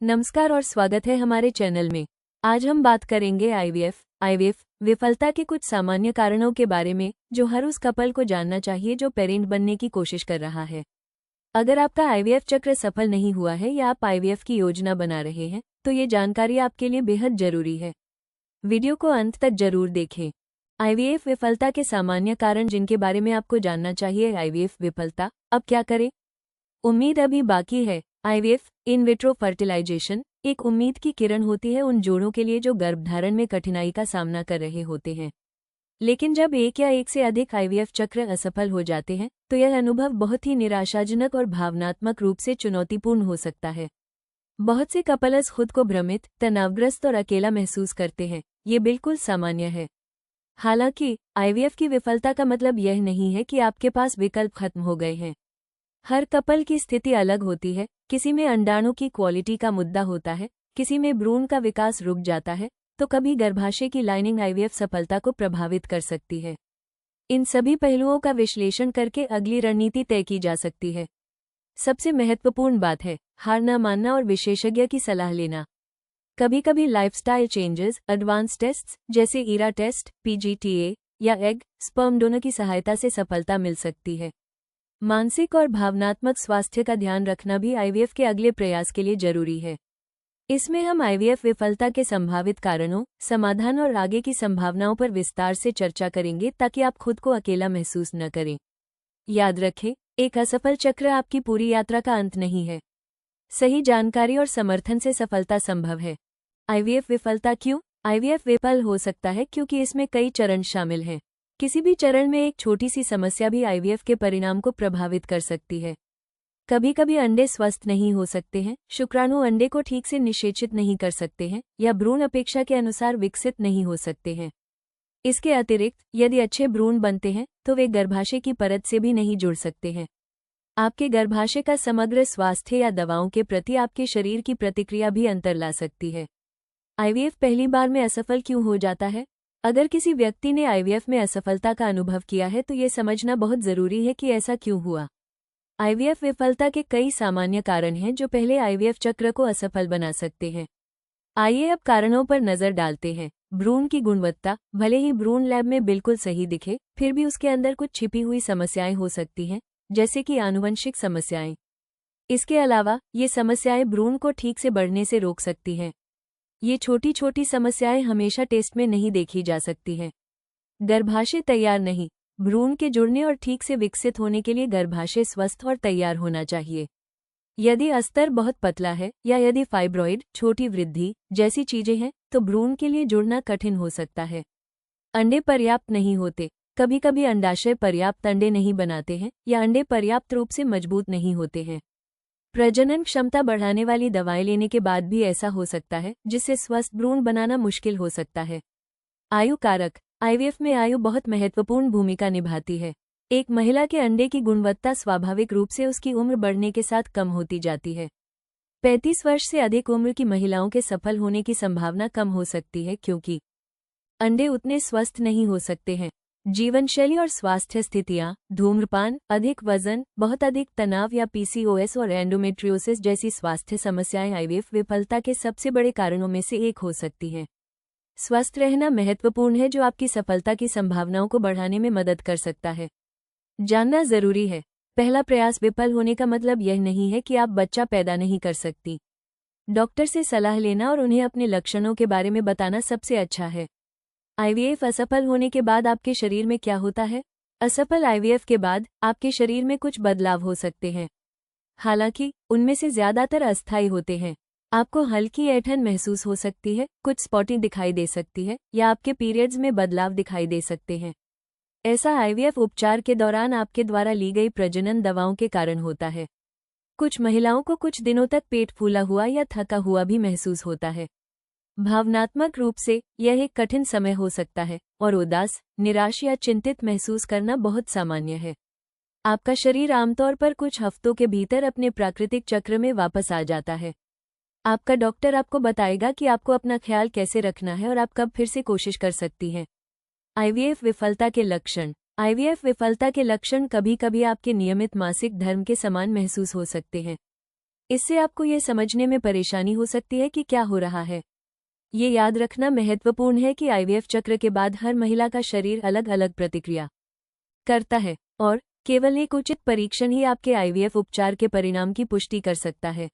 नमस्कार और स्वागत है हमारे चैनल में। आज हम बात करेंगे आईवीएफ विफलता के कुछ सामान्य कारणों के बारे में जो हर उस कपल को जानना चाहिए जो पेरेंट बनने की कोशिश कर रहा है। अगर आपका आईवीएफ चक्र सफल नहीं हुआ है या आप आईवीएफ की योजना बना रहे हैं तो ये जानकारी आपके लिए बेहद जरूरी है। वीडियो को अंत तक जरूर देखें। आईवीएफ विफलता के सामान्य कारण जिनके बारे में आपको जानना चाहिए। आईवीएफ विफलता, अब क्या करें? उम्मीद अभी बाकी है। आईवीएफ इन विट्रो फर्टिलाइजेशन एक उम्मीद की किरण होती है उन जोड़ों के लिए जो गर्भधारण में कठिनाई का सामना कर रहे होते हैं। लेकिन जब एक या एक से अधिक आईवीएफ चक्र असफल हो जाते हैं तो यह अनुभव बहुत ही निराशाजनक और भावनात्मक रूप से चुनौतीपूर्ण हो सकता है। बहुत से कपल्स खुद को भ्रमित, तनावग्रस्त और अकेला महसूस करते हैं। ये बिल्कुल सामान्य है। हालांकि आईवीएफ की विफलता का मतलब यह नहीं है कि आपके पास विकल्प खत्म हो गए हैं। हर कपल की स्थिति अलग होती है। किसी में अंडाणु की क्वालिटी का मुद्दा होता है, किसी में भ्रूण का विकास रुक जाता है, तो कभी गर्भाशय की लाइनिंग आईवीएफ सफलता को प्रभावित कर सकती है। इन सभी पहलुओं का विश्लेषण करके अगली रणनीति तय की जा सकती है। सबसे महत्वपूर्ण बात है हार न मानना और विशेषज्ञ की सलाह लेना। कभी कभी लाइफस्टाइल चेंजेस, एडवांस टेस्ट्स जैसे ईरा टेस्ट, पीजीटीए या एग स्पर्म डोनर की सहायता से सफलता मिल सकती है। मानसिक और भावनात्मक स्वास्थ्य का ध्यान रखना भी आईवीएफ के अगले प्रयास के लिए जरूरी है। इसमें हम आईवीएफ विफलता के संभावित कारणों, समाधान और आगे की संभावनाओं पर विस्तार से चर्चा करेंगे ताकि आप खुद को अकेला महसूस न करें। याद रखें, एक असफल चक्र आपकी पूरी यात्रा का अंत नहीं है। सही जानकारी और समर्थन से सफलता संभव है। आईवीएफ विफलता क्यों? आईवीएफ विफल हो सकता है क्योंकि इसमें कई चरण शामिल हैं। किसी भी चरण में एक छोटी सी समस्या भी आईवीएफ के परिणाम को प्रभावित कर सकती है। कभी कभी अंडे स्वस्थ नहीं हो सकते हैं, शुक्राणु अंडे को ठीक से निषेचित नहीं कर सकते हैं या भ्रूण अपेक्षा के अनुसार विकसित नहीं हो सकते हैं। इसके अतिरिक्त यदि अच्छे भ्रूण बनते हैं तो वे गर्भाशय की परत से भी नहीं जुड़ सकते हैं। आपके गर्भाशय का समग्र स्वास्थ्य या दवाओं के प्रति आपके शरीर की प्रतिक्रिया भी अंतर ला सकती है। आईवीएफ पहली बार में असफल क्यों हो जाता है? अगर किसी व्यक्ति ने आईवीएफ में असफलता का अनुभव किया है तो ये समझना बहुत जरूरी है कि ऐसा क्यों हुआ। आईवीएफ विफलता के कई सामान्य कारण हैं जो पहले आईवीएफ चक्र को असफल बना सकते हैं। आइए अब कारणों पर नजर डालते हैं। भ्रूण की गुणवत्ता। भले ही भ्रूण लैब में बिल्कुल सही दिखे, फिर भी उसके अंदर कुछ छिपी हुई समस्याएं हो सकती हैं, जैसे कि आनुवंशिक समस्याएं। इसके अलावा ये समस्याएं भ्रूण को ठीक से बढ़ने से रोक सकती हैं। ये छोटी छोटी समस्याएं हमेशा टेस्ट में नहीं देखी जा सकती हैं। गर्भाशय तैयार नहीं। भ्रूण के जुड़ने और ठीक से विकसित होने के लिए गर्भाशय स्वस्थ और तैयार होना चाहिए। यदि अस्तर बहुत पतला है या यदि फाइब्रॉइड, छोटी वृद्धि जैसी चीजें हैं तो भ्रूण के लिए जुड़ना कठिन हो सकता है। अंडे पर्याप्त नहीं होते। कभी कभी अंडाशय पर्याप्त अंडे नहीं बनाते हैं या अंडे पर्याप्त रूप से मजबूत नहीं होते हैं। प्रजनन क्षमता बढ़ाने वाली दवाएं लेने के बाद भी ऐसा हो सकता है, जिससे स्वस्थ भ्रूण बनाना मुश्किल हो सकता है। आयु कारक। आईवीएफ में आयु बहुत महत्वपूर्ण भूमिका निभाती है। एक महिला के अंडे की गुणवत्ता स्वाभाविक रूप से उसकी उम्र बढ़ने के साथ कम होती जाती है। 35 वर्ष से अधिक उम्र की महिलाओं के सफल होने की संभावना कम हो सकती है क्योंकि अंडे उतने स्वस्थ नहीं हो सकते हैं। जीवनशैली और स्वास्थ्य स्थितियां, धूम्रपान, अधिक वजन, बहुत अधिक तनाव या पीसीओएस और एंडोमेट्रियोसिस जैसी स्वास्थ्य समस्याएं आईवीएफ विफलता के सबसे बड़े कारणों में से एक हो सकती हैं। स्वस्थ रहना महत्वपूर्ण है जो आपकी सफलता की संभावनाओं को बढ़ाने में मदद कर सकता है। जानना जरूरी है, पहला प्रयास विफल होने का मतलब यह नहीं है कि आप बच्चा पैदा नहीं कर सकती। डॉक्टर से सलाह लेना और उन्हें अपने लक्षणों के बारे में बताना सबसे अच्छा है। आईवीएफ असफल होने के बाद आपके शरीर में क्या होता है? असफल आईवीएफ के बाद आपके शरीर में कुछ बदलाव हो सकते हैं। हालांकि उनमें से ज्यादातर अस्थायी होते हैं। आपको हल्की ऐंठन महसूस हो सकती है, कुछ स्पॉटिंग दिखाई दे सकती है या आपके पीरियड्स में बदलाव दिखाई दे सकते हैं। ऐसा आईवीएफ उपचार के दौरान आपके द्वारा ली गई प्रजनन दवाओं के कारण होता है। कुछ महिलाओं को कुछ दिनों तक पेट फूला हुआ या थका हुआ भी महसूस होता है। भावनात्मक रूप से यह एक कठिन समय हो सकता है और उदास, निराश या चिंतित महसूस करना बहुत सामान्य है। आपका शरीर आमतौर पर कुछ हफ्तों के भीतर अपने प्राकृतिक चक्र में वापस आ जाता है। आपका डॉक्टर आपको बताएगा कि आपको अपना ख्याल कैसे रखना है और आप कब फिर से कोशिश कर सकती हैं। आईवीएफ विफलता के लक्षण। आईवीएफ विफलता के लक्षण कभी कभी आपके नियमित मासिक धर्म के समान महसूस हो सकते हैं। इससे आपको ये समझने में परेशानी हो सकती है कि क्या हो रहा है। ये याद रखना महत्वपूर्ण है कि आईवीएफ चक्र के बाद हर महिला का शरीर अलग अलग प्रतिक्रिया करता है और केवल एक उचित परीक्षण ही आपके आईवीएफ उपचार के परिणाम की पुष्टि कर सकता है।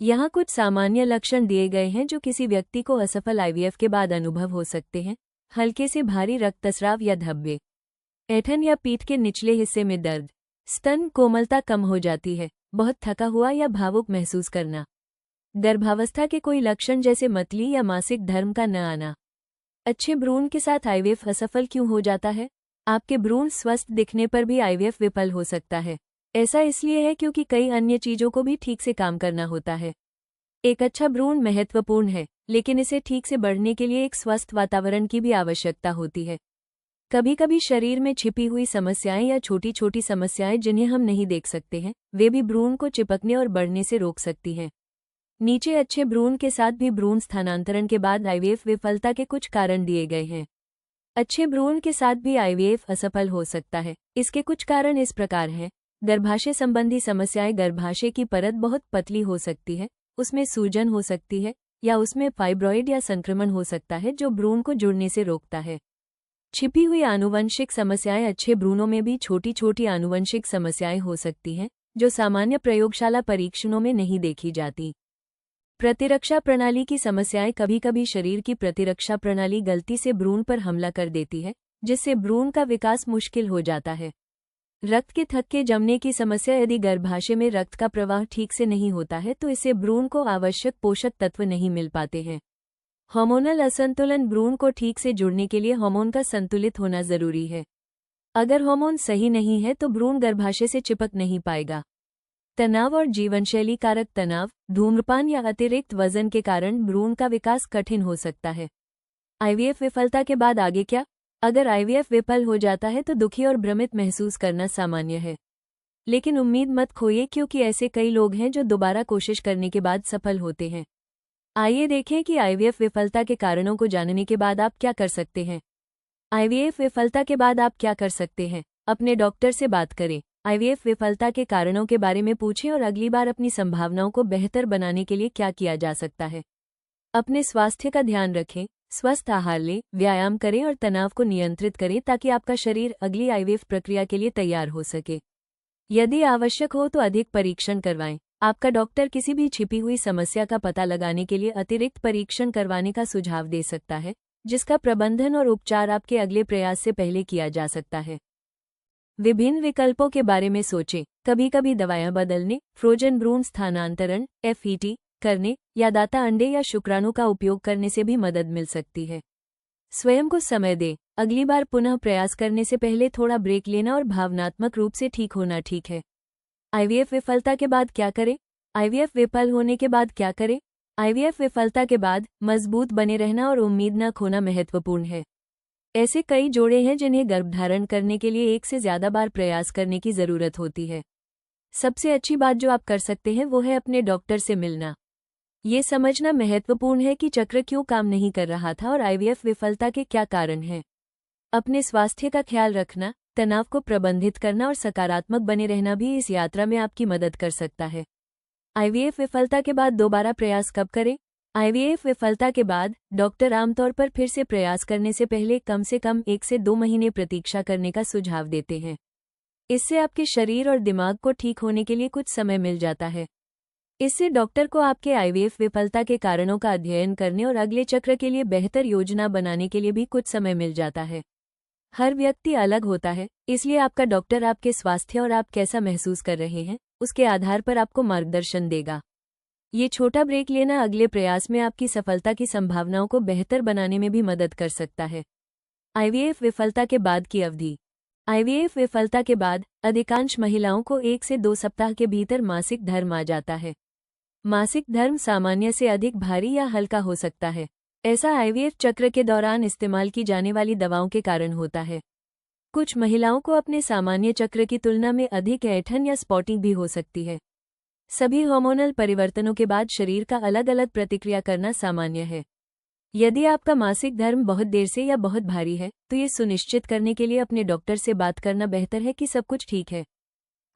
यहाँ कुछ सामान्य लक्षण दिए गए हैं जो किसी व्यक्ति को असफल आईवीएफ के बाद अनुभव हो सकते हैं। हल्के से भारी रक्तस्राव या धब्बे, ऐंठन या पीठ के निचले हिस्से में दर्द, स्तन कोमलता कम हो जाती है, बहुत थका हुआ या भावुक महसूस करना, गर्भावस्था के कोई लक्षण जैसे मतली या मासिक धर्म का न आना। अच्छे भ्रूण के साथ आईवीएफ असफल क्यों हो जाता है? आपके भ्रूण स्वस्थ दिखने पर भी आईवीएफ विफल हो सकता है। ऐसा इसलिए है क्योंकि कई अन्य चीजों को भी ठीक से काम करना होता है। एक अच्छा भ्रूण महत्वपूर्ण है, लेकिन इसे ठीक से बढ़ने के लिए एक स्वस्थ वातावरण की भी आवश्यकता होती है। कभी कभी शरीर में छिपी हुई समस्याएं या छोटी छोटी समस्याएं जिन्हें हम नहीं देख सकते हैं, वे भी भ्रूण को चिपकने और बढ़ने से रोक सकती हैं। नीचे अच्छे भ्रूण के साथ भी भ्रूण स्थानांतरण के बाद आईवीएफ विफलता के कुछ कारण दिए गए हैं। अच्छे भ्रूण के साथ भी आईवीएफ असफल हो सकता है। इसके कुछ कारण इस प्रकार हैं। गर्भाशय संबंधी समस्याएं। गर्भाशय की परत बहुत पतली हो सकती है, उसमें सूजन हो सकती है या उसमें फाइब्रॉइड या संक्रमण हो सकता है जो भ्रूण को जुड़ने से रोकता है। छिपी हुई आनुवंशिक समस्याएं। अच्छे भ्रूणों में भी छोटी छोटी आनुवंशिक समस्याएं हो सकती हैं जो सामान्य प्रयोगशाला परीक्षणों में नहीं देखी जाती। प्रतिरक्षा प्रणाली की समस्याएं। कभी कभी शरीर की प्रतिरक्षा प्रणाली गलती से भ्रूण पर हमला कर देती है, जिससे भ्रूण का विकास मुश्किल हो जाता है। रक्त के थक्के जमने की समस्या। यदि गर्भाशय में रक्त का प्रवाह ठीक से नहीं होता है तो इससे भ्रूण को आवश्यक पोषक तत्व नहीं मिल पाते हैं। हार्मोनल असंतुलन। भ्रूण को ठीक से जुड़ने के लिए हार्मोन का संतुलित होना जरूरी है। अगर हार्मोन सही नहीं है तो भ्रूण गर्भाशय से चिपक नहीं पाएगा। तनाव और जीवनशैली कारक। तनाव, धूम्रपान या अतिरिक्त वजन के कारण भ्रूण का विकास कठिन हो सकता है। आईवीएफ विफलता के बाद आगे क्या? अगर आईवीएफ विफल हो जाता है तो दुखी और भ्रमित महसूस करना सामान्य है, लेकिन उम्मीद मत खोइए क्योंकि ऐसे कई लोग हैं जो दोबारा कोशिश करने के बाद सफल होते हैं। आइए देखें कि आईवीएफ विफलता के कारणों को जानने के बाद आप क्या कर सकते हैं। आईवीएफ विफलता के बाद आप क्या कर सकते हैं? अपने डॉक्टर से बात करें। आईवीएफ विफलता के कारणों के बारे में पूछें और अगली बार अपनी संभावनाओं को बेहतर बनाने के लिए क्या किया जा सकता है। अपने स्वास्थ्य का ध्यान रखें, स्वस्थ आहार लें, व्यायाम करें और तनाव को नियंत्रित करें ताकि आपका शरीर अगली आईवीएफ प्रक्रिया के लिए तैयार हो सके। यदि आवश्यक हो तो अधिक परीक्षण करवाएं। आपका डॉक्टर किसी भी छिपी हुई समस्या का पता लगाने के लिए अतिरिक्त परीक्षण करवाने का सुझाव दे सकता है, जिसका प्रबंधन और उपचार आपके अगले प्रयास से पहले किया जा सकता है। विभिन्न विकल्पों के बारे में सोचें। कभी कभी दवाएं बदलने, फ्रोजन भ्रूण स्थानांतरण (FET) करने या दाता अंडे या शुक्राणु का उपयोग करने से भी मदद मिल सकती है। स्वयं को समय दें। अगली बार पुनः प्रयास करने से पहले थोड़ा ब्रेक लेना और भावनात्मक रूप से ठीक होना ठीक है। आईवीएफ विफलता के बाद क्या करें? आईवीएफ विफल होने के बाद क्या करें? आईवीएफ विफलता के बाद मजबूत बने रहना और उम्मीद न खोना महत्वपूर्ण है। ऐसे कई जोड़े हैं जिन्हें गर्भधारण करने के लिए एक से ज्यादा बार प्रयास करने की जरूरत होती है। सबसे अच्छी बात जो आप कर सकते हैं वो है अपने डॉक्टर से मिलना। ये समझना महत्वपूर्ण है कि चक्र क्यों काम नहीं कर रहा था और आईवीएफ विफलता के क्या कारण हैं। अपने स्वास्थ्य का ख्याल रखना, तनाव को प्रबंधित करना और सकारात्मक बने रहना भी इस यात्रा में आपकी मदद कर सकता है। आईवीएफ विफलता के बाद दोबारा प्रयास कब करें? आईवीएफ विफलता के बाद डॉक्टर आमतौर पर फिर से प्रयास करने से पहले कम से कम 1 से 2 महीने प्रतीक्षा करने का सुझाव देते हैं। इससे आपके शरीर और दिमाग को ठीक होने के लिए कुछ समय मिल जाता है। इससे डॉक्टर को आपके आईवीएफ विफलता के कारणों का अध्ययन करने और अगले चक्र के लिए बेहतर योजना बनाने के लिए भी कुछ समय मिल जाता है। हर व्यक्ति अलग होता है, इसलिए आपका डॉक्टर आपके स्वास्थ्य और आप कैसा महसूस कर रहे हैं उसके आधार पर आपको मार्गदर्शन देगा। ये छोटा ब्रेक लेना अगले प्रयास में आपकी सफलता की संभावनाओं को बेहतर बनाने में भी मदद कर सकता है। आईवीएफ विफलता के बाद की अवधि। आईवीएफ विफलता के बाद अधिकांश महिलाओं को 1 से 2 सप्ताह के भीतर मासिक धर्म आ जाता है। मासिक धर्म सामान्य से अधिक भारी या हल्का हो सकता है। ऐसा आईवीएफ चक्र के दौरान इस्तेमाल की जाने वाली दवाओं के कारण होता है। कुछ महिलाओं को अपने सामान्य चक्र की तुलना में अधिक ऐंठन या स्पॉटिंग भी हो सकती है। सभी हार्मोनल परिवर्तनों के बाद शरीर का अलग अलग प्रतिक्रिया करना सामान्य है। यदि आपका मासिक धर्म बहुत देर से या बहुत भारी है तो ये सुनिश्चित करने के लिए अपने डॉक्टर से बात करना बेहतर है कि सब कुछ ठीक है।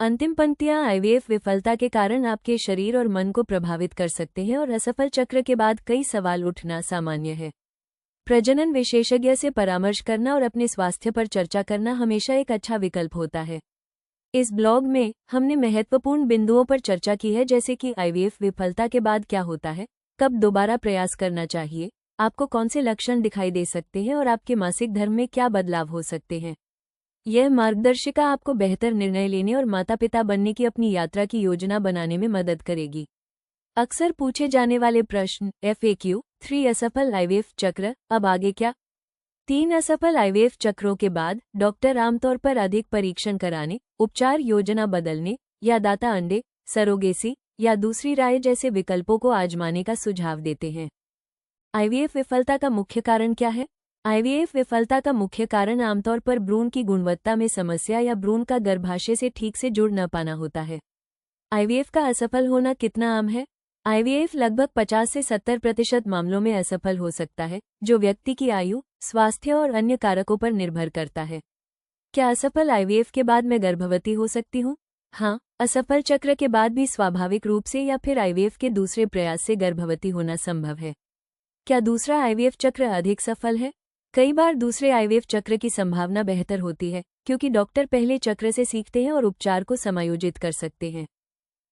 अंतिम पंक्तियां आईवीएफ विफलता के कारण आपके शरीर और मन को प्रभावित कर सकते हैं और असफल चक्र के बाद कई सवाल उठना सामान्य है। प्रजनन विशेषज्ञ से परामर्श करना और अपने स्वास्थ्य पर चर्चा करना हमेशा एक अच्छा विकल्प होता है। इस ब्लॉग में हमने महत्वपूर्ण बिंदुओं पर चर्चा की है, जैसे कि आईवीएफ विफलता के बाद क्या होता है, कब दोबारा प्रयास करना चाहिए, आपको कौन से लक्षण दिखाई दे सकते हैं और आपके मासिक धर्म में क्या बदलाव हो सकते हैं। यह मार्गदर्शिका आपको बेहतर निर्णय लेने और माता पिता बनने की अपनी यात्रा की योजना बनाने में मदद करेगी। अक्सर पूछे जाने वाले प्रश्न FAQ 3 असफल आईवीएफ चक्र, अब आगे क्या? 3 असफल आईवीएफ चक्रों के बाद डॉक्टर आमतौर पर अधिक परीक्षण कराने, उपचार योजना बदलने या दाता अंडे, सरोगेसी या दूसरी राय जैसे विकल्पों को आजमाने का सुझाव देते हैं। आईवीएफ विफलता का मुख्य कारण क्या है? आईवीएफ विफलता का मुख्य कारण आमतौर पर भ्रूण की गुणवत्ता में समस्या या भ्रूण का गर्भाशय से ठीक से जुड़ न पाना होता है। आईवीएफ का असफल होना कितना आम है? आईवीएफ लगभग 50 से 70% मामलों में असफल हो सकता है, जो व्यक्ति की आयु, स्वास्थ्य और अन्य कारकों पर निर्भर करता है। क्या असफल आईवीएफ के बाद मैं गर्भवती हो सकती हूँ? हाँ, असफल चक्र के बाद भी स्वाभाविक रूप से या फिर आईवीएफ के दूसरे प्रयास से गर्भवती होना संभव है। क्या दूसरा आईवीएफ चक्र अधिक सफल है? कई बार दूसरे आईवीएफ चक्र की संभावना बेहतर होती है, क्योंकि डॉक्टर पहले चक्र से सीखते हैं और उपचार को समायोजित कर सकते हैं।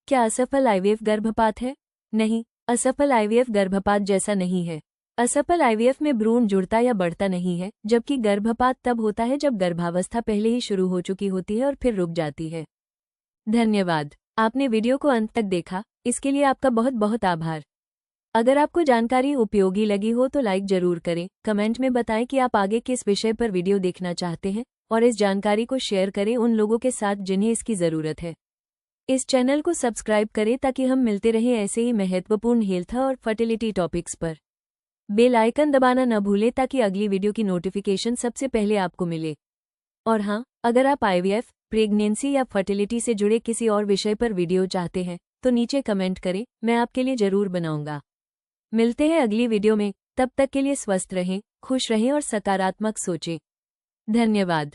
क्या असफल आईवीएफ गर्भपात है? नहीं, असफल आईवीएफ गर्भपात जैसा नहीं है। असफल आईवीएफ में भ्रूण जुड़ता या बढ़ता नहीं है, जबकि गर्भपात तब होता है जब गर्भावस्था पहले ही शुरू हो चुकी होती है और फिर रुक जाती है। धन्यवाद, आपने वीडियो को अंत तक देखा, इसके लिए आपका बहुत बहुत आभार। अगर आपको जानकारी उपयोगी लगी हो तो लाइक जरूर करें, कमेंट में बताएं कि आप आगे किस विषय पर वीडियो देखना चाहते हैं और इस जानकारी को शेयर करें उन लोगों के साथ जिन्हें इसकी ज़रूरत है। इस चैनल को सब्सक्राइब करें ताकि हम मिलते रहें ऐसे ही महत्वपूर्ण हेल्थ और फर्टिलिटी टॉपिक्स पर। बेल आइकन दबाना न भूलें ताकि अगली वीडियो की नोटिफिकेशन सबसे पहले आपको मिले। और हाँ, अगर आप आईवीएफ, प्रेगनेंसी या फर्टिलिटी से जुड़े किसी और विषय पर वीडियो चाहते हैं तो नीचे कमेंट करें, मैं आपके लिए जरूर बनाऊंगा। मिलते हैं अगली वीडियो में, तब तक के लिए स्वस्थ रहें, खुश रहें और सकारात्मक सोचें। धन्यवाद।